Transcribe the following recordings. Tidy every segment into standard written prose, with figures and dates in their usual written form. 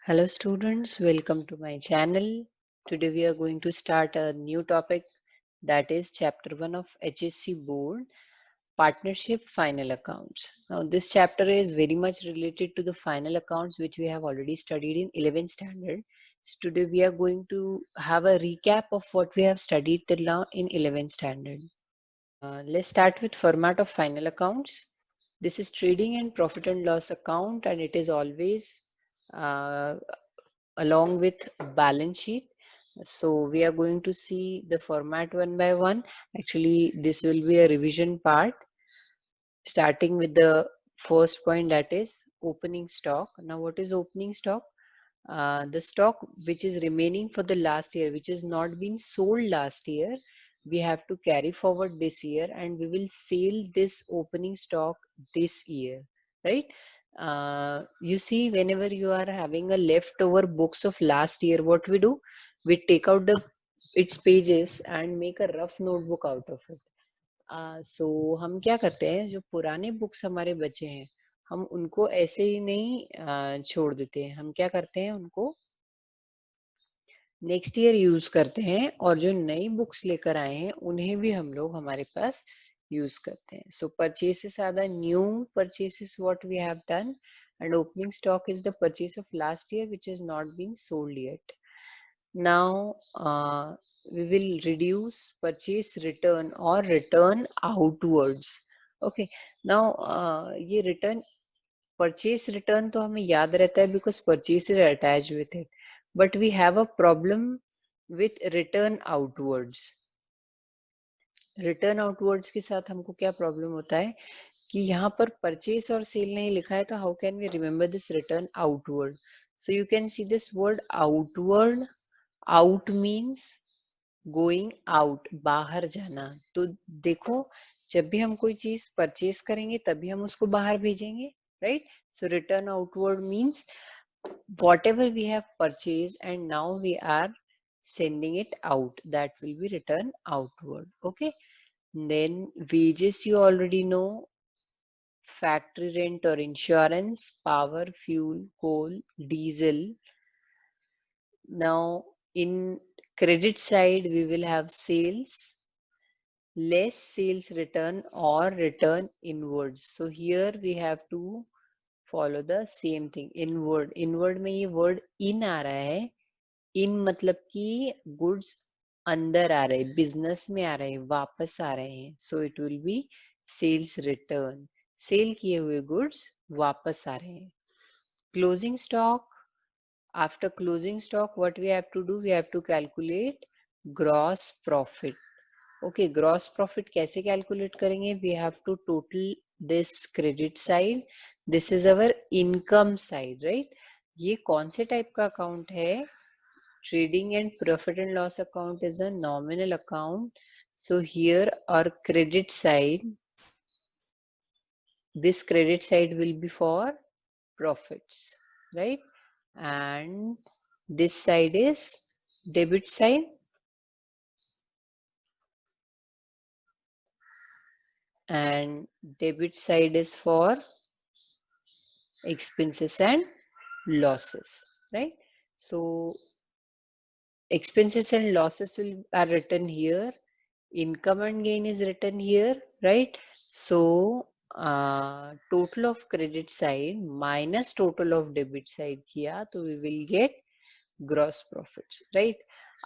Hello students, welcome to my channel. Today we are going to start a new topic, that is chapter 1 of HSC board, partnership final accounts. Now this chapter is very much related to the final accounts which we have already studied in 11th standard. So today we are going to have a recap of what we have studied till now in 11th standard. Let's start with format of final accounts. This is trading and profit and loss account, and it is always uh, along with balance sheet. So we are going to see the format one by one. Actually, this will be a revision part, starting with the first point, that is opening stock. Now, what is opening stock? The stock which is remaining for the last year, which is not been sold last year, we have to carry forward this year, and we will sell this opening stock this year, right? You see, whenever you are having a leftover books of last year, what we do, we take out the its pages and make a rough notebook out of it. सो हम क्या करते हैं, जो पुराने books हमारे बचे हैं, हम उनको ऐसे ही नहीं छोड़ देते हैं। हम क्या करते हैं, उनको नेक्स्ट ईयर यूज करते हैं, और जो नई बुक्स लेकर आए हैं उन्हें भी हम लोग हमारे पास यूज करते हैं। So purchases are the new purchases what we have done, and opening stock is the purchase of last year which is not been sold yet. Now we will reduce purchase return or return outwards. Okay. Now ये return purchase return तो हमें याद रहता है because purchase is attached with it, but we have a problem with return outwards. return outwards के साथ हमको क्या प्रॉब्लम होता है कि यहाँ पर परचेस और सेल नहीं लिखा है, तो how can we remember this return outward? So you can see this word outward. Out means going out, बाहर जाना. तो देखो, जब भी हम कोई चीज परचेस करेंगे तभी हम उसको बाहर भेजेंगे, right? So return outward means whatever we have purchased and now we are sending it out, that will be return outward. Okay. Then wages you already know, factory rent or insurance, power, fuel, coal, diesel. Now in credit side we will have sales, less sales return or return inwards. So here we have to follow the same thing. Inward, inward में ये word in आ रहा है. इन मतलब कि goods अंदर आ रहे, business में आ रहे, वापस आ रहे हैं. So it will be sales return. Sale किए हुए गुड्स वापस आ रहे हैं. Closing stock, after closing stock what we have to do, we have to calculate gross profit. Okay, gross profit कैसे कैलकुलेट करेंगे? We have to total this credit side, this is our income side, right? ये कौन से type का account है? Trading and profit and loss account is a nominal account. So here our credit side, this credit side will be for profits, right? And this side is debit side, and debit side is for expenses and losses, right? So expenses and losses will are written here, income and gain is written here, right? So total of credit side minus total of debit side किया तो we will get gross profits, right?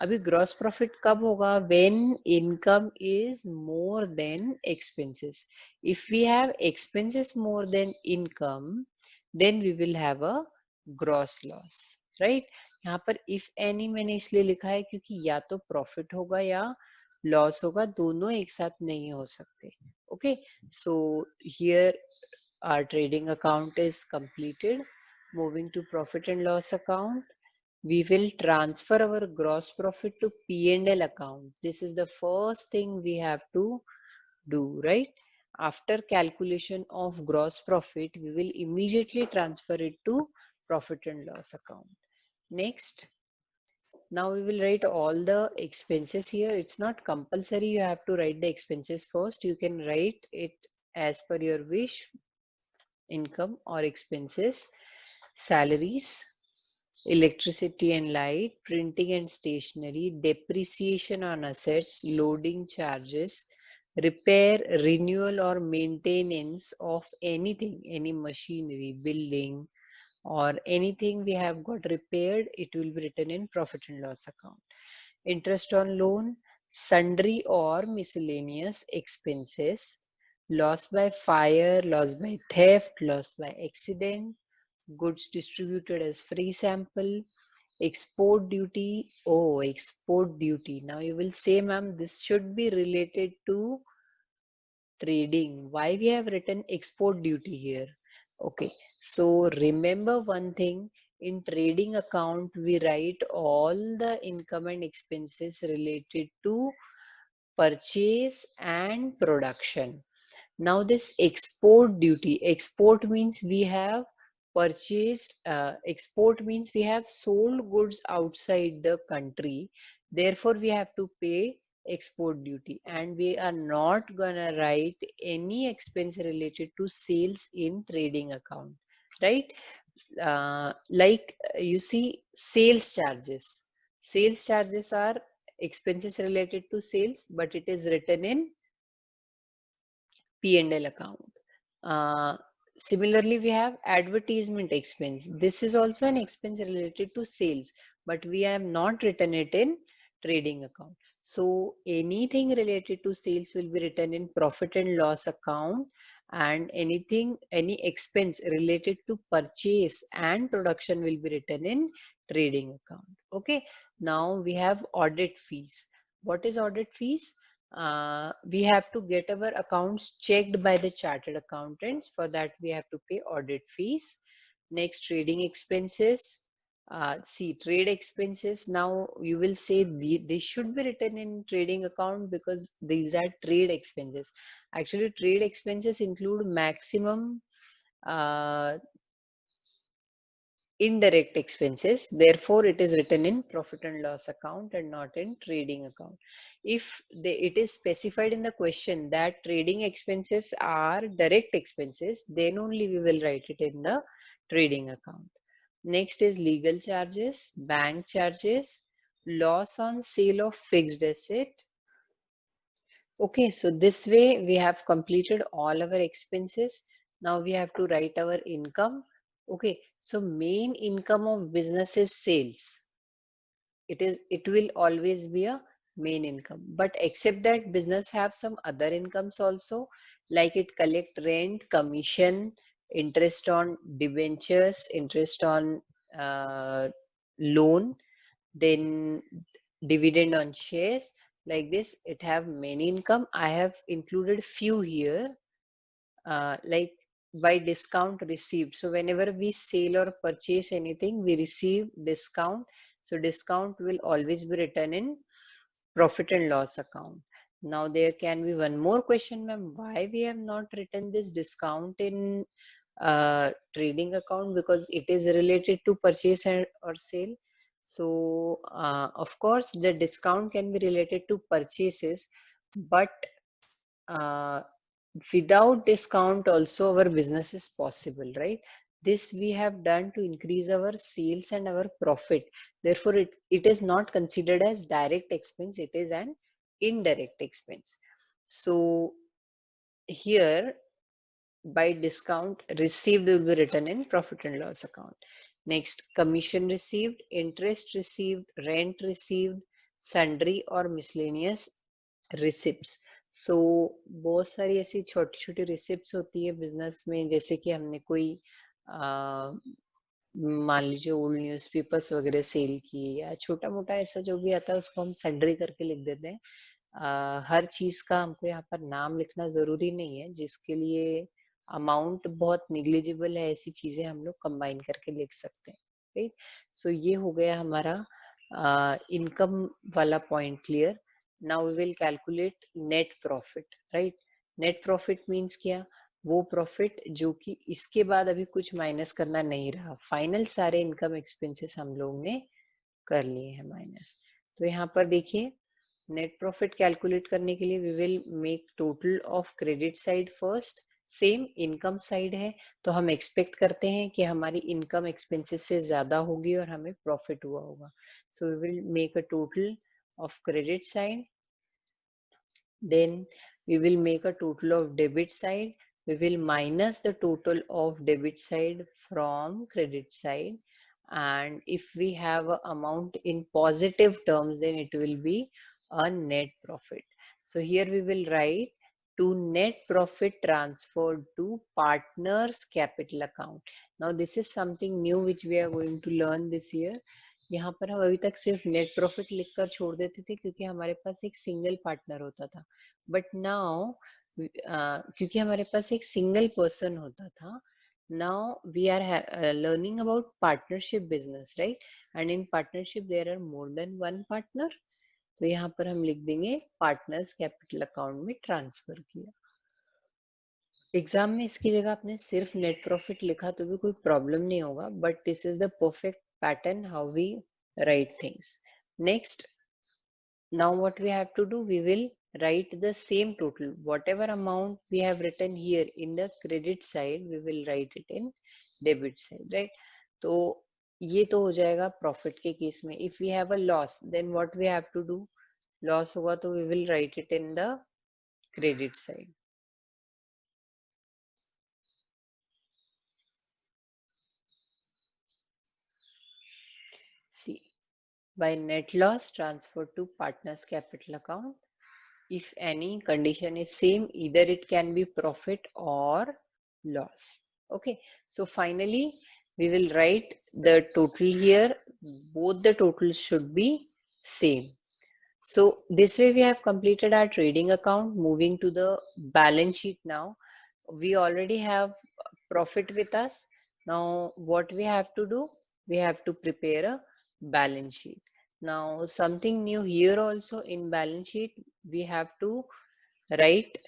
अभी gross profit कब होगा? When income is more than expenses. If we have expenses more than income, then we will have a gross loss, right? यहाँ पर if any मैंने इसलिए लिखा है क्योंकि या तो profit होगा या लॉस होगा, दोनों एक साथ नहीं हो सकते. Okay, so here our trading account is completed. Moving to profit and loss account, we will transfer our gross profit to P&L account. This is the first thing we have to do, right? After calculation of gross profit, we will immediately transfer it to profit and loss account. Next, now we will write all the expenses here. It's not compulsory you have to write the expenses first. You can write it as per your wish. Income or expenses, salaries, electricity and light, printing and stationery, depreciation on assets, loading charges, repair, renewal or maintenance of anything, any machinery, building, or anything we have got repaired, it will be written in profit and loss account. Interest on loan, sundry or miscellaneous expenses, loss by fire, loss by theft, loss by accident, goods distributed as free sample, export duty. Oh, export duty. Now you will say, ma'am, this should be related to trading. Why we have written export duty here? Okay, so remember one thing, in trading account we write all the income and expenses related to purchase and production. Now this export duty, export means we have purchased, export means we have sold goods outside the country. Therefore, we have to pay export duty, and we are not gonna write any expense related to sales in trading account, right? You see, sales charges. Sales charges are expenses related to sales, but it is written in P&L account. Uh, Similarly, we have advertisement expense. This is also an expense related to sales, but we have not written it in trading account. So anything related to sales will be written in profit and loss account, and any expense related to purchase and production will be written in trading account. Okay. Now we have audit fees. What is audit fees? We have to get our accounts checked by the chartered accountants. For that, we have to pay audit fees. Next, trading expenses. See, trade expenses. Now, you will say they should be written in trading account because these are trade expenses. Actually, trade expenses include maximum uh, indirect expenses. Therefore, it is written in profit and loss account and not in trading account. If it is specified in the question that trading expenses are direct expenses, then only we will write it in the trading account. Next is legal charges, bank charges, loss on sale of fixed asset. Okay, so this way we have completed all our expenses. Now we have to write our income. Okay, so main income of business is sales. It will always be a main income. But except that, business have some other incomes also, like it collect rent, commission, interest on debentures, interest on loan, then dividend on shares. Like this, it have many income. I have included few here, like by discount received. So whenever we sell or purchase anything, we receive discount. So discount will always be written in profit and loss account. Now there can be one more question, ma'am. Why we have not written this discount in trading account? Because it is related to purchase or sale. So of course the discount can be related to purchases, but uh, without discount also our business is possible, right? This we have done to increase our sales and our profit. Therefore it is not considered as direct expense, it is an indirect expense. So here, by discount received will be written in profit and loss account. Next, commission received, interest received, rent received, sundry or miscellaneous receipts. So बहुत सारी ऐसी छोटी छोटी receipts होती है business में, जैसे कि हमने कोई मान लीजिए ओल्ड न्यूज़पेपर्स वगैरह सेल किए, या छोटा मोटा ऐसा जो भी आता है उसको हम सन्ड्री करके लिख देते हैं. हर चीज का हमको यहाँ पर नाम लिखना जरूरी नहीं है, जिसके लिए अमाउंट बहुत निग्लिजिबल है, ऐसी चीजें हम लोग कंबाइन करके लिख सकते हैं. राइट. सो ये हो गया हमारा इनकम वाला point clear. Now we will calculate net profit. Right. Net profit means क्या? वो प्रॉफिट जो कि इसके बाद अभी कुछ माइनस करना नहीं रहा, फाइनल सारे इनकम एक्सपेंसेस हम लोग ने कर लिए हैं माइनस. तो यहाँ पर देखिए, नेट प्रॉफिट कैलकुलेट करने के लिए we will make total of credit side first, same income side है, तो हम एक्सपेक्ट करते हैं कि हमारी इनकम एक्सपेंसेस से ज्यादा होगी और हमें प्रॉफिट हुआ होगा. So we will make a total of credit side, then we will make a total of debit side. We will minus the total of debit side from credit side. And if we have an amount in positive terms, then it will be a net profit. So here we will write to net profit transferred to partners capital account. Now this is something new which we are going to learn this year. यहाँ पर हम अभी तक सिर्फ net profit लिखकर छोड़ देते थे क्योंकि हमारे पास एक सिंगल पार्टनर होता था. बट नाउ क्योंकि हमारे पास एक सिंगल पर्सन होता था, now we are learning about partnership business, right? And in partnership there are more than one partner. तो यहाँ पर हम लिख देंगे पार्टनर्स कैपिटल अकाउंट में ट्रांसफर किया. एग्जाम में इसकी जगह आपने सिर्फ नेट प्रॉफिट लिखा तो भी कोई प्रॉब्लम नहीं होगा, but this is the perfect pattern how we write things. Next, now what we have to do, we will write the same total, whatever amount we have written here in the credit side, we will write it in debit side, right? तो ये तो हो जाएगा profit के case में. If we have a loss, then what we have to do, loss होगा तो we will write it in the credit side. See, by net loss transferred to partners capital account, if any condition is same, either it can be profit or loss. Okay, so finally we will write the total here. Both the totals should be same. So this way we have completed our trading account. Moving to the balance sheet now. We already have profit with us. Now what we have to do, we have to prepare a balance sheet. Now something new here also in balance sheet, we have to write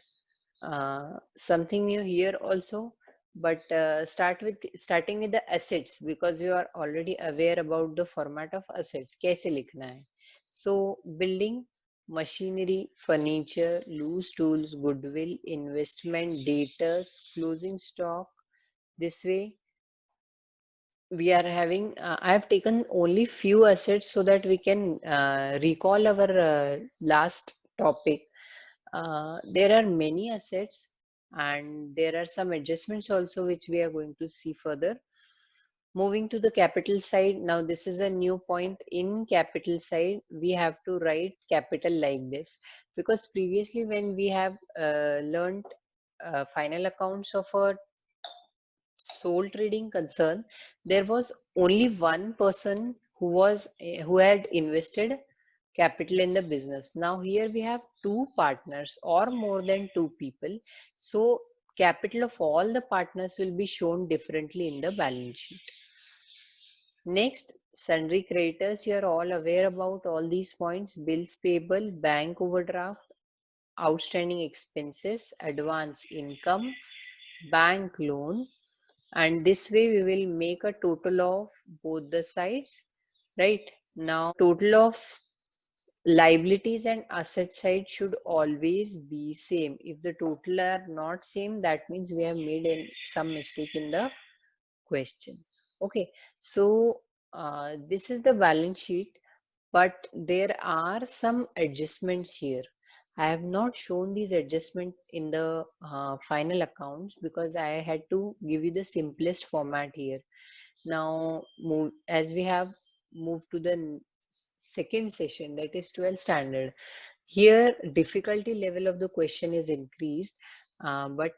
something new here also, but starting with the assets, because we are already aware about the format of assets. कैसे लिखना है? So building, machinery, furniture, loose tools, goodwill, investment, debtors, closing stock. This way we are having, I have taken only few assets so that we can recall our last topic. There are many assets and there are some adjustments also which we are going to see further. Moving to the capital side, now this is a new point. In capital side, we have to write capital like this, because previously when we have learned final accounts of a sole trading concern, there was only one person who had invested capital in the business. Now here we have two partners or more than two people. So capital of all the partners will be shown differently in the balance sheet. Next, sundry creditors. You are all aware about all these points: bills payable, bank overdraft, outstanding expenses, advance income, bank loan. And this way we will make a total of both the sides, right? Now total of liabilities and asset side should always be same. If the total are not same, that means we have made some mistake in the question. Okay, so this is the balance sheet, but there are some adjustments here. I have not shown these adjustments in the final accounts because I had to give you the simplest format here. Now, as we have moved to the second session, that is 12th standard, here difficulty level of the question is increased, but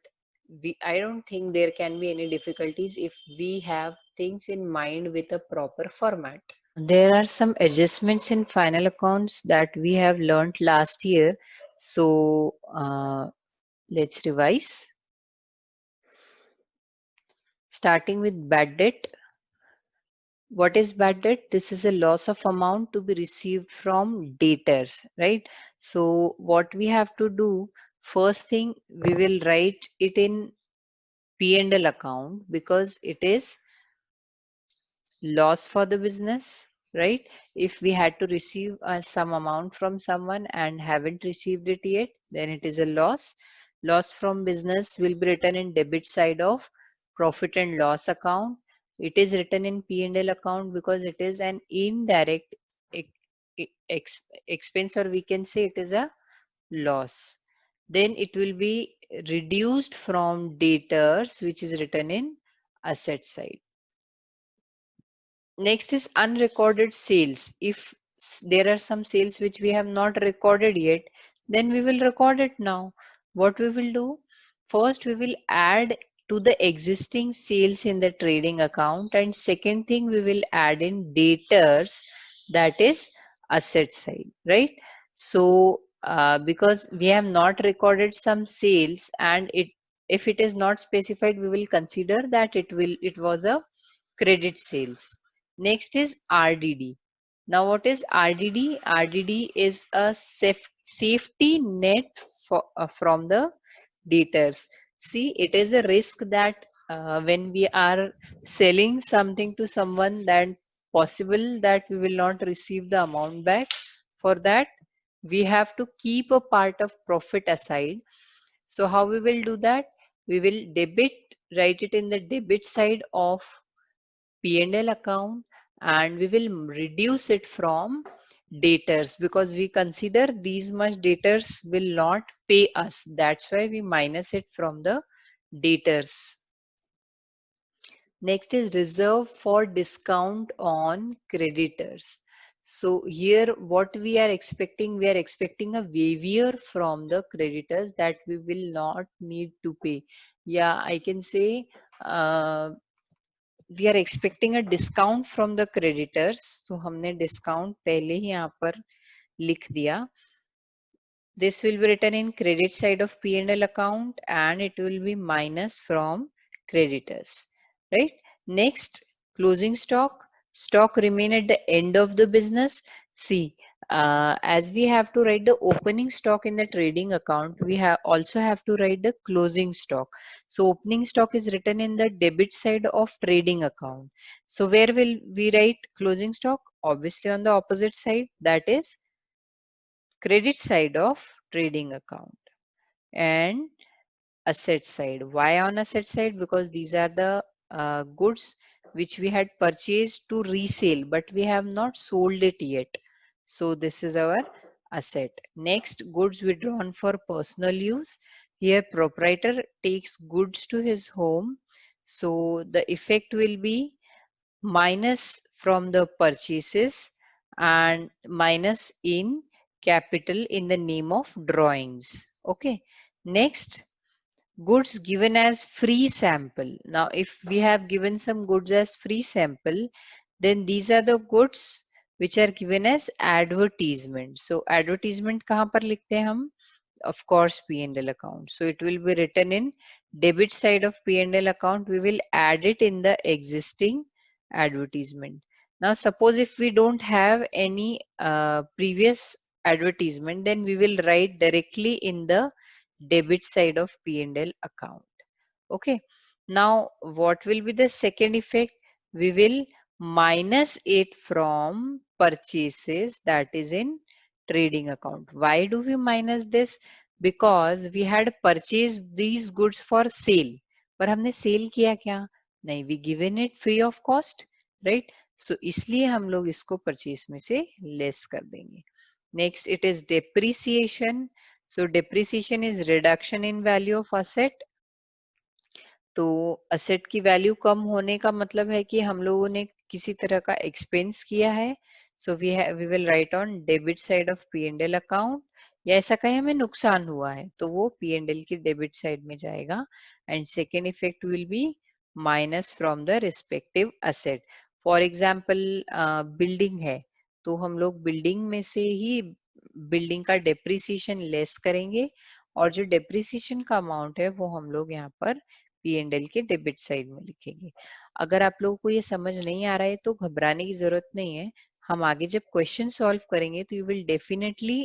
I don't think there can be any difficulties if we have things in mind with a proper format. There are some adjustments in final accounts that we have learned last year. So let's revise. Starting with bad debt. What is bad debt? This is a loss of amount to be received from debtors, right? So what we have to do, first thing, we will write it in P&L account because it is loss for the business, right? If we had to receive some amount from someone and haven't received it yet, then it is a loss. Loss from business will be written in debit side of profit and loss account. It is written in P&L account because it is an indirect expense, or we can say it is a loss. Then it will be reduced from debtors, which is written in asset side. Next is unrecorded sales. If there are some sales which we have not recorded yet, then we will record it now. What we will do? First, we will add to the existing sales in the trading account, and second thing, we will add in debtors, that is asset side, right? So, because we have not recorded some sales, and if it is not specified, we will consider that it was a credit sales. Next is RDD. Now, what is RDD? RDD is a safety net from the debtors. See, it is a risk that when we are selling something to someone, then possible that we will not receive the amount back. For that, we have to keep a part of profit aside. So how we will do that? We will write it in the debit side of P&L account, and we will reduce it from debtors because we consider these much debtors will not pay us. That's why we minus it from the debtors. Next is reserve for discount on creditors. So here what we are expecting a waiver from the creditors that we will not need to pay. Yeah, I can say we are expecting a discount from the creditors. So हमने discount पहले ही यहाँ पर लिख दिया. This will be written in credit side of P&L account, and it will be minus from creditors, right? Next, closing stock. Stock remain at the end of the business. See, as we have to write the opening stock in the trading account, we have also have to write the closing stock. So opening stock is written in the debit side of trading account. So where will we write closing stock? Obviously on the opposite side, that is credit side of trading account. And asset side. Why on asset side? Because these are the goods which we had purchased to resale, but we have not sold it yet. So this is our asset. Next, goods withdrawn for personal use. Here proprietor takes goods to his home. So the effect will be minus from the purchases and minus in capital in the name of drawings. Okay. Next, goods given as free sample. Now, if we have given some goods as free sample, then these are the goods which are given as advertisement. So, advertisement कहाँ पर लिखते हैं हम? Of course, P&L account. So, it will be written in debit side of P&L account. We will add it in the existing advertisement. Now, suppose if we don't have any previous advertisement, then we will write directly in the debit side of P&L account. Okay. Now, what will be the second effect? We will minus it from purchases, that is in trading account. Why do we minus this? Because we had purchased these goods for sale. पर हमने cell किया क्या? नहीं, we given it free of cost, right? So इसलिए हम लोग इसको purchase में से लेस कर देंगे. Next, it is depreciation. So depreciation is reduction in value of asset. तो असेट की वैल्यू कम होने का मतलब है कि हम लोगों ने किसी तरह का एक्सपेंस किया है. So we will write on debit side of P&L account. या ऐसा कहीं हमें नुकसान हुआ है तो वो P&L की डेबिट साइड में जाएगा. And second effect will be minus from the respective asset. For example building है तो हम लोग बिल्डिंग में से ही बिल्डिंग का डेप्रिसिएशन लेस करेंगे, और जो डेप्रिसिएशन का अमाउंट है वो हम लोग यहाँ पर P&L के डेबिट साइड में लिखेंगे. अगर आप लोगों को ये समझ नहीं आ रहा है तो घबराने की जरूरत नहीं है. हम आगे जब क्वेश्चन सॉल्व करेंगे तो you will definitely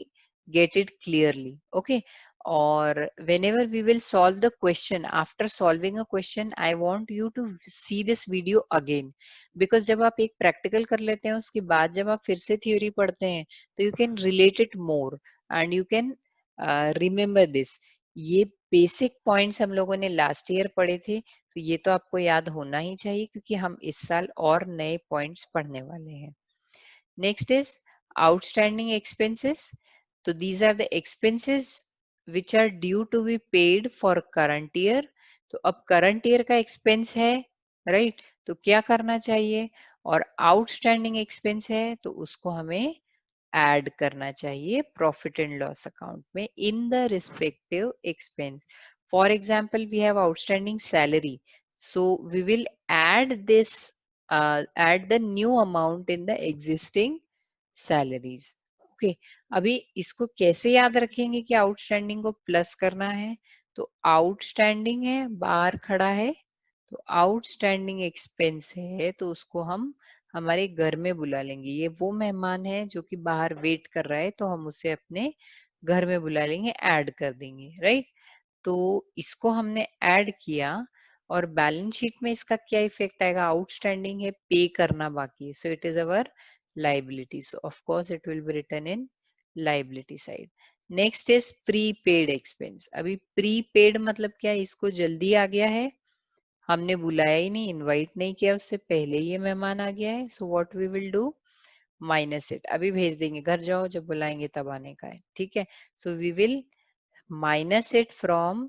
get it clearly. Okay. और whenever we will solve the question, after solving a question, I want you to see this video again, because जब आप एक प्रैक्टिकल कर लेते हैं उसके बाद जब आप फिर से थ्योरी पढ़ते हैं तो you can relate it more and you can remember this. ये बेसिक पॉइंट्स हम लोगों ने लास्ट ईयर पढ़े थे, तो ये तो आपको याद होना ही चाहिए क्योंकि हम इस साल और नए पॉइंट्स पढ़ने वाले हैं. Next is outstanding expenses. So these are the expenses which are due to be paid for current year. तो अब current year का expense है, right? तो क्या करना चाहिए? और outstanding expense है, तो उसको हमें add करना चाहिए profit and loss account में in the respective expense. For example, we have outstanding salary. So we will add the new amount in the existing salaries. Okay, अभी इसको कैसे याद रखेंगे कि आउटस्टैंडिंग को प्लस करना है? तो आउटस्टैंडिंग है, बाहर खड़ा है, तो आउटस्टैंडिंग एक्सपेंस है, तो उसको हम हमारे घर में बुला लेंगे. ये वो मेहमान है जो कि बाहर वेट कर रहा है, तो हम उसे अपने घर में बुला लेंगे, ऐड कर देंगे, राइट? तो इसको हमने ऐड किया और बैलेंस शीट में इसका क्या इफेक्ट आएगा? आउटस्टैंडिंग है, पे करना बाकी है, so it is our liability. So of course it will be written in liability side. Next is prepaid expense. अभी prepaid मतलब क्या है? इसको जल्दी आ गया है, हमने बुलाया ही नहीं, इनवाइट नहीं किया, उससे पहले ही ये मेहमान आ गया है. So what we will do, minus it. अभी भेज देंगे, घर जाओ, जब बुलाएंगे तब आने का है, ठीक है? So we will minus it from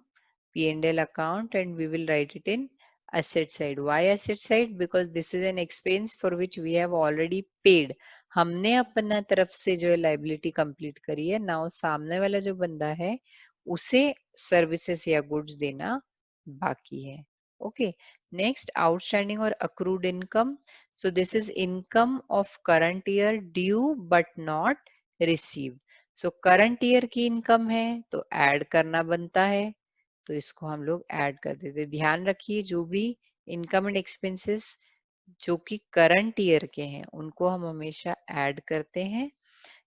P&L account and we will write it in asset side. Why asset side? Because this is an expense for which we have already paid. हमने अपना तरफ से जो है लाइबिलिटी कंप्लीट करी है. Now सामने वाला जो बंदा है उसे सर्विसेज या गुड्स देना बाकी है. ओके, नेक्स्ट आउटस्टैंडिंग और accrued income. So this is income of current year due but not received. So current year की इनकम है तो ऐड करना बनता है, तो इसको हम लोग ऐड कर देते. ध्यान रखिए, जो भी इनकम एंड एक्सपेंसेस जो कि करंट ईयर के हैं उनको हम हमेशा ऐड करते हैं,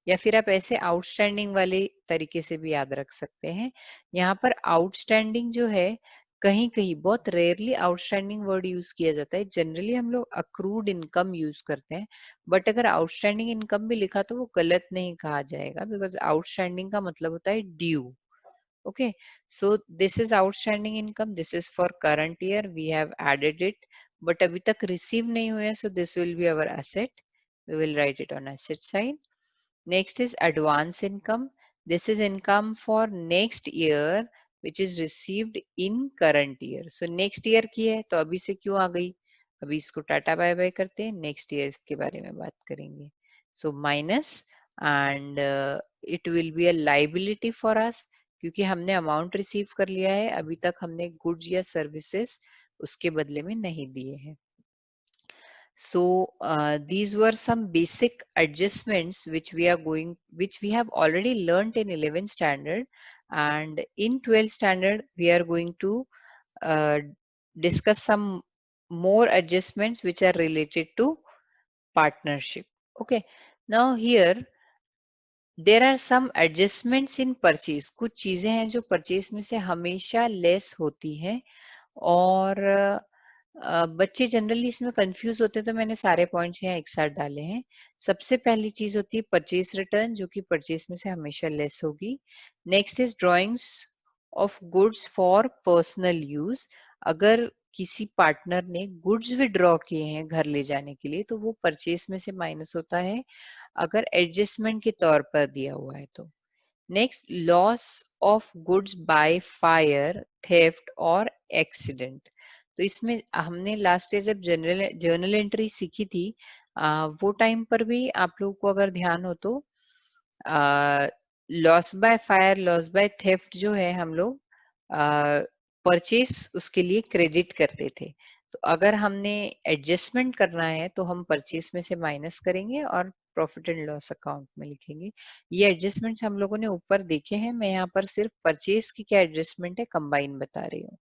या फिर आप ऐसे आउटस्टैंडिंग वाले तरीके से भी याद रख सकते हैं. यहाँ पर आउटस्टैंडिंग जो है, कहीं कहीं बहुत रेयरली आउटस्टैंडिंग वर्ड यूज किया जाता है. जनरली हम लोग अक्रूड इनकम यूज करते हैं, बट अगर आउटस्टैंडिंग इनकम भी लिखा तो वो गलत नहीं कहा जाएगा, बिकॉज आउटस्टैंडिंग का मतलब होता है due. Okay, so this is outstanding income. This is for current year. We have added it, but अभी तक receive नहीं हुआ है, so this will be our asset. We will write it on asset side. Next is advance income. This is income for next year, which is received in current year. So next year की है, तो अभी से क्यों आ गई? अभी इसको tata bye bye करते हैं, नेक्स्ट ईयर के बारे में बात करेंगे. So minus and it will be a liability for us क्योंकि हमने अमाउंट रिसीव कर लिया है, अभी तक हमने गुड्स या सर्विसेज उसके बदले में नहीं दिए हैं. So these were some basic adjustments which we have already learnt in 11th standard, and in 12th standard we are going to uh, discuss some more adjustments which are related to partnership. Okay, now here there are some adjustments in purchase. कुछ चीजें हैं जो purchase में से हमेशा less होती हैं, और बच्चे जनरली इसमें कंफ्यूज होते हैं, तो मैंने सारे पॉइंट्स यहाँ एक साथ डाले हैं. सबसे पहली चीज होती है परचेज रिटर्न, जो कि परचेज में से हमेशा लेस होगी. Next is drawings of goods for personal use. अगर किसी पार्टनर ने गुड्स विड्रॉ किए हैं घर ले जाने के लिए, तो वो परचेज में से माइनस होता है अगर एडजस्टमेंट के तौर पर दिया हुआ है तो. Next, loss of goods by fire, theft और एक्सीडेंट. तो इसमें हमने लास्ट ईयर जब जर्नल एंट्री सीखी थी, वो टाइम पर भी आप लोगों को अगर ध्यान हो तो loss by fire, loss by theft जो है, हम लोग परचेस उसके लिए क्रेडिट करते थे. तो अगर हमने एडजस्टमेंट करना है तो हम परचेस में से माइनस करेंगे और प्रॉफिट एंड लॉस अकाउंट में लिखेंगे. ये एडजस्टमेंट्स हम लोगों ने ऊपर देखे हैं, मैं यहाँ पर सिर्फ परचेस की क्या एडजस्टमेंट है कंबाइन बता रही हूँ.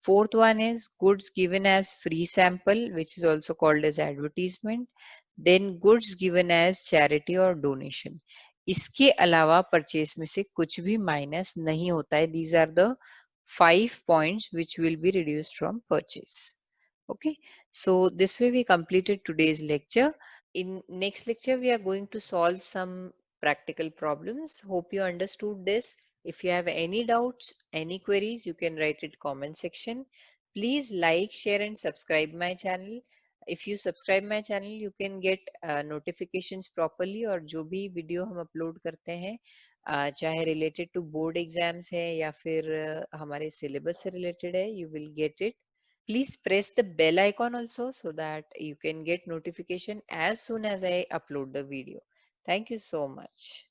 Fourth one is goods given as free sample, which is also called as advertisement. Then goods given as charity or donation. इसके अलावा परचेस में से कुछ भी माइनस नहीं होता है. These are the 5 points which will be reduced from purchase. Okay, so this way we completed today's lecture. In next lecture, we are going to solve some practical problems. Hope you understood this. If you have any doubts, any queries, you can write it comment section. Please like, share and subscribe my channel. If you subscribe my channel, you can get notifications properly, और जो भी video हम upload करते हैं चाहे related to board exams है या फिर हमारे सिलेबस से रिलेटेड है, you will get it. Please press the bell icon also so that you can get notification as soon as I upload the video. Thank you so much.